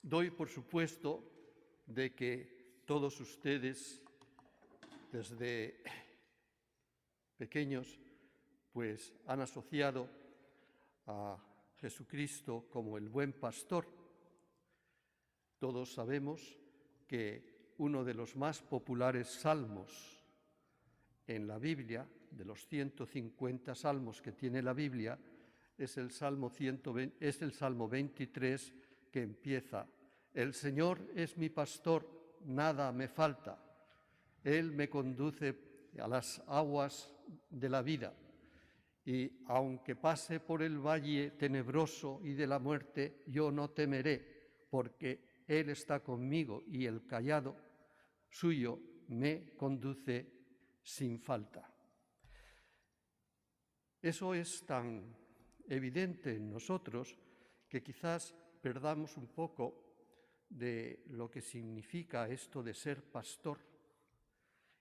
Doy por supuesto de que todos ustedes, desde pequeños, pues han asociado a Jesucristo como el buen pastor. Todos sabemos que uno de los más populares salmos en la Biblia, de los 150 salmos que tiene la Biblia, es el Salmo 23, que empieza: El Señor es mi pastor, nada me falta. Él me conduce a las aguas de la vida, y aunque pase por el valle tenebroso y de la muerte, yo no temeré, porque Él está conmigo y el cayado suyo me conduce sin falta. Eso es tan evidente en nosotros que quizás perdamos un poco de lo que significa esto de ser pastor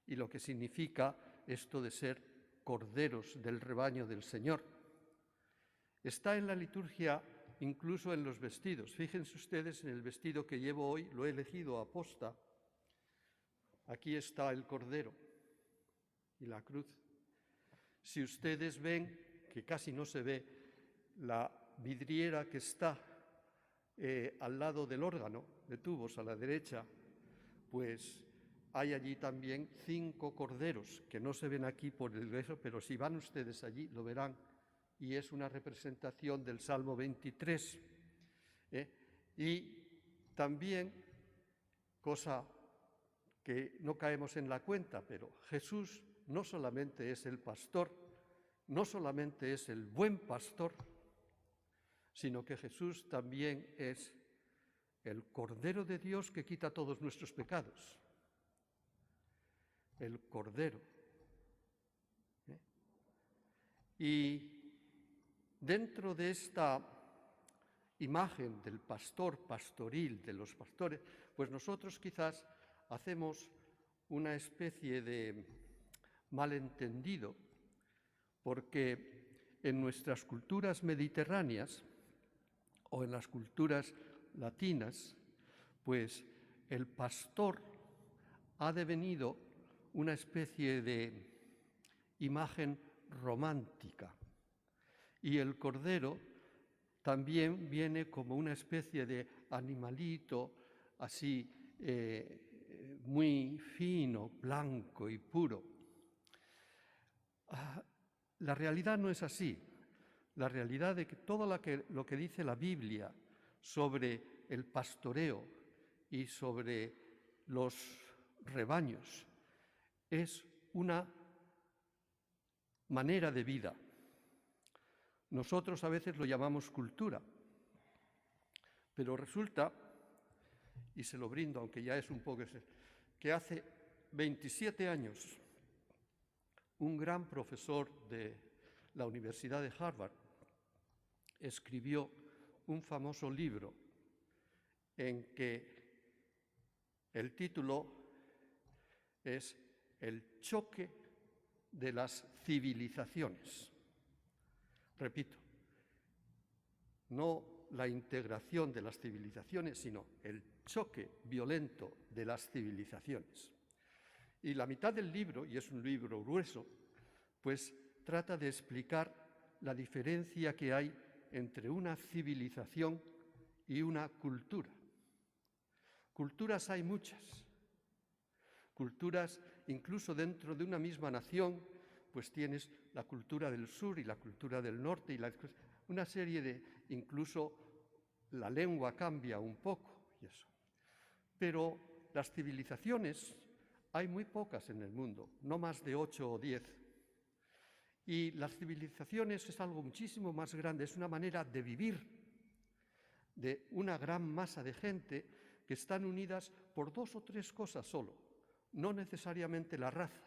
y lo que significa esto de ser corderos del rebaño del Señor. Está en la liturgia, incluso en los vestidos. Fíjense ustedes en el vestido que llevo hoy, lo he elegido aposta. Aquí está el cordero y la cruz. Si ustedes ven, que casi no se ve, la vidriera que está al lado del órgano de tubos a la derecha, pues hay allí también 5 corderos que no se ven aquí por el grueso, pero si van ustedes allí lo verán, y es una representación del Salmo 23. Y también, cosa que no caemos en la cuenta, pero Jesús no solamente es el pastor, no solamente es el buen pastor, sino que Jesús también es el Cordero de Dios que quita todos nuestros pecados. El Cordero. Y dentro de esta imagen del pastor pastoril, de los pastores, pues nosotros quizás hacemos una especie de malentendido, porque en nuestras culturas mediterráneas o en las culturas latinas, pues el pastor ha devenido una especie de imagen romántica, y el cordero también viene como una especie de animalito así muy fino, blanco y puro. La realidad no es así. La realidad de que todo lo que dice la Biblia sobre el pastoreo y sobre los rebaños es una manera de vida. Nosotros a veces lo llamamos cultura, pero resulta, y se lo brindo, aunque ya es un poco, que hace 27 años un gran profesor de la Universidad de Harvard escribió un famoso libro en que el título es El choque de las civilizaciones. Repito, no la integración de las civilizaciones, sino el choque violento de las civilizaciones. Y la mitad del libro, y es un libro grueso, pues trata de explicar la diferencia que hay entre una civilización y una cultura. Culturas hay muchas. Culturas, incluso dentro de una misma nación, pues tienes la cultura del sur y la cultura del norte y una serie de, incluso la lengua cambia un poco y eso. Pero las civilizaciones hay muy pocas en el mundo, no más de 8 o 10. Y las civilizaciones es algo muchísimo más grande, es una manera de vivir de una gran masa de gente que están unidas por 2 o 3 cosas solo, no necesariamente la raza,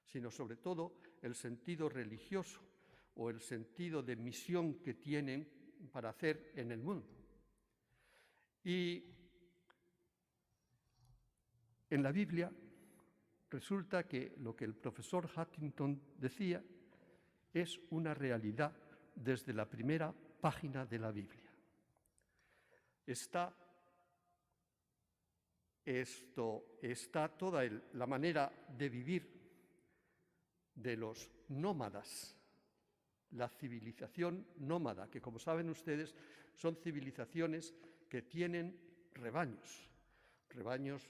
sino sobre todo el sentido religioso o el sentido de misión que tienen para hacer en el mundo. Y en la Biblia resulta que lo que el profesor Huntington decía es una realidad desde la primera página de la Biblia. Está Esto está toda la manera de vivir de los nómadas, la civilización nómada, que como saben ustedes son civilizaciones que tienen rebaños, rebaños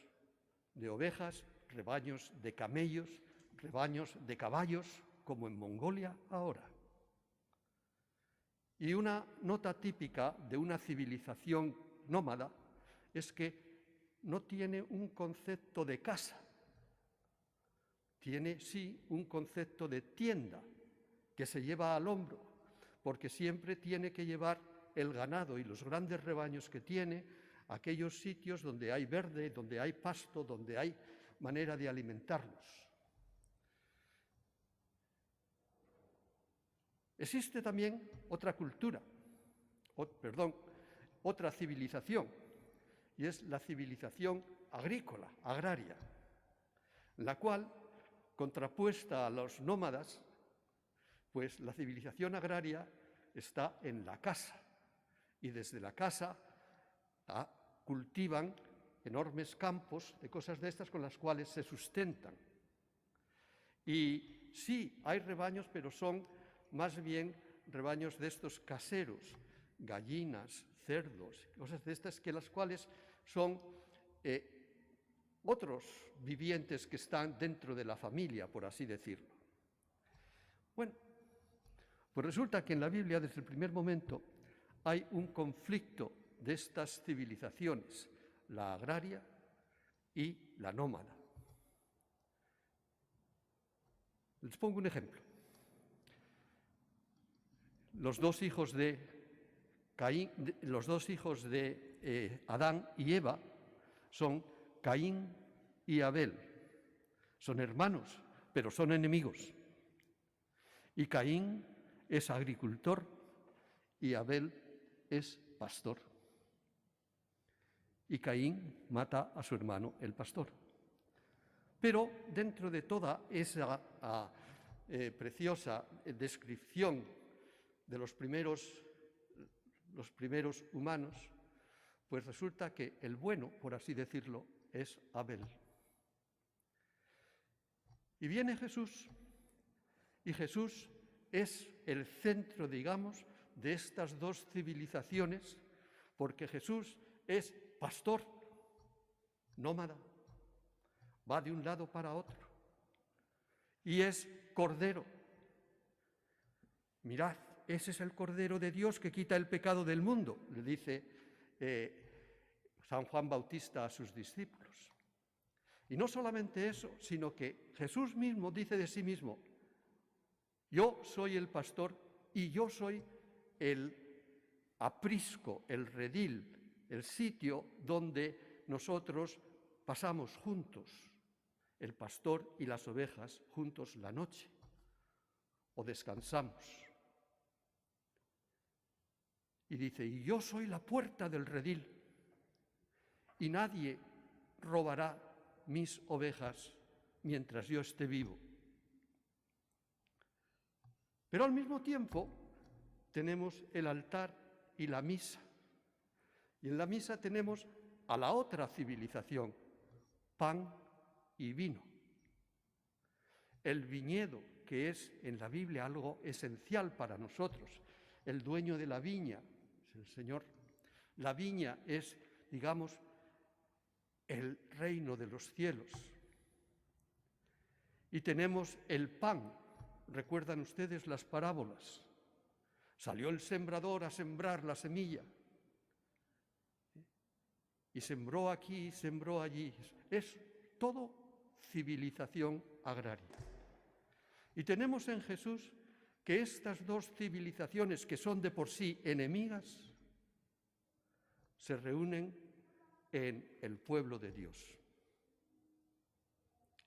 de ovejas, rebaños de camellos, rebaños de caballos, como en Mongolia ahora. Y una nota típica de una civilización nómada es que no tiene un concepto de casa, tiene sí un concepto de tienda que se lleva al hombro, porque siempre tiene que llevar el ganado y los grandes rebaños que tiene a aquellos sitios donde hay verde, donde hay pasto, donde hay manera de alimentarlos. Existe también otra cultura, otra civilización, y es la civilización agrícola, agraria, la cual, contrapuesta a los nómadas, pues la civilización agraria está en la casa, y desde la casa cultivan enormes campos de cosas de estas con las cuales se sustentan. Y sí, hay rebaños, pero son más bien rebaños de estos caseros, gallinas, cerdos, cosas de estas, que las cuales son otros vivientes que están dentro de la familia, por así decirlo. Bueno, pues resulta que en la Biblia, desde el primer momento, hay un conflicto de estas civilizaciones, la agraria y la nómada. Les pongo un ejemplo. Los dos hijos de Adán y Eva son Caín y Abel. Son hermanos, pero son enemigos. Y Caín es agricultor y Abel es pastor. Y Caín mata a su hermano, el pastor. Pero dentro de toda esa preciosa descripción de los primeros humanos, pues resulta que el bueno, por así decirlo, es Abel. Y viene Jesús, y Jesús es el centro, digamos, de estas dos civilizaciones, porque Jesús es pastor, nómada, va de un lado para otro, y es cordero. Mirad, ese es el Cordero de Dios que quita el pecado del mundo, le dice San Juan Bautista a sus discípulos. Y no solamente eso, sino que Jesús mismo dice de sí mismo: yo soy el pastor y yo soy el aprisco, el redil, el sitio donde nosotros pasamos juntos, el pastor y las ovejas juntos la noche, o descansamos. Y dice: y yo soy la puerta del redil, y nadie robará mis ovejas mientras yo esté vivo. Pero al mismo tiempo tenemos el altar y la misa. Y en la misa tenemos a la otra civilización, pan y vino. El viñedo, que es en la Biblia algo esencial para nosotros, el dueño de la viña es el Señor. La viña es, digamos, el reino de los cielos. Y tenemos el pan. ¿Recuerdan ustedes las parábolas? Salió el sembrador a sembrar la semilla. Y sembró aquí, sembró allí. Es todo civilización agraria. Y tenemos en Jesús que estas dos civilizaciones, que son de por sí enemigas, se reúnen en el pueblo de Dios.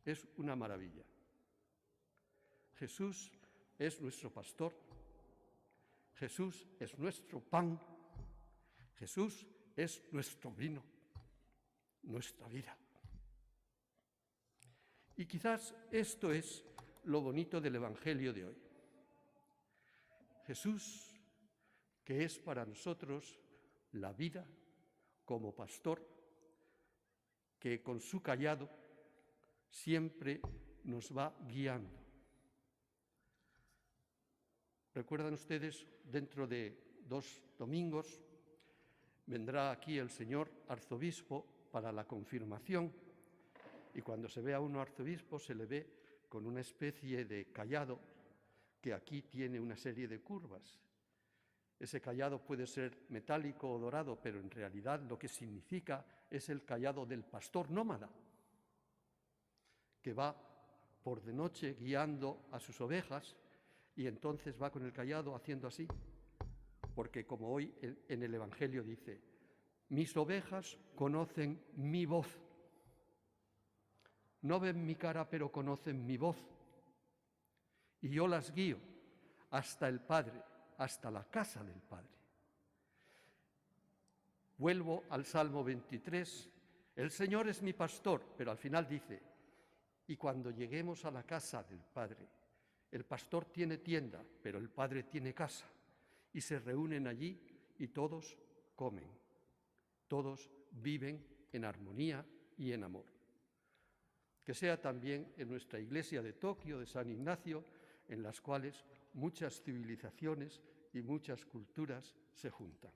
Es una maravilla. Jesús es nuestro pastor, Jesús es nuestro pan, Jesús es nuestro vino, nuestra vida. Y quizás esto es lo bonito del Evangelio de hoy. Jesús, que es para nosotros la vida como pastor, que con su cayado siempre nos va guiando. ¿Recuerdan ustedes? Dentro de 2 domingos vendrá aquí el señor arzobispo para la confirmación, y cuando se ve a uno arzobispo se le ve con una especie de cayado que aquí tiene una serie de curvas. Ese cayado puede ser metálico o dorado, pero en realidad lo que significa es el cayado del pastor nómada, que va por de noche guiando a sus ovejas y entonces va con el cayado haciendo así, porque como hoy en el Evangelio dice, mis ovejas conocen mi voz. No ven mi cara, pero conocen mi voz. Y yo las guío hasta el Padre, hasta la casa del Padre. Vuelvo al Salmo 23. El Señor es mi pastor, pero al final dice, y cuando lleguemos a la casa del Padre, el pastor tiene tienda, pero el Padre tiene casa. Y se reúnen allí y todos comen. Todos viven en armonía y en amor. Que sea también en nuestra iglesia de Tokio, de San Ignacio, en las cuales muchas civilizaciones y muchas culturas se juntan.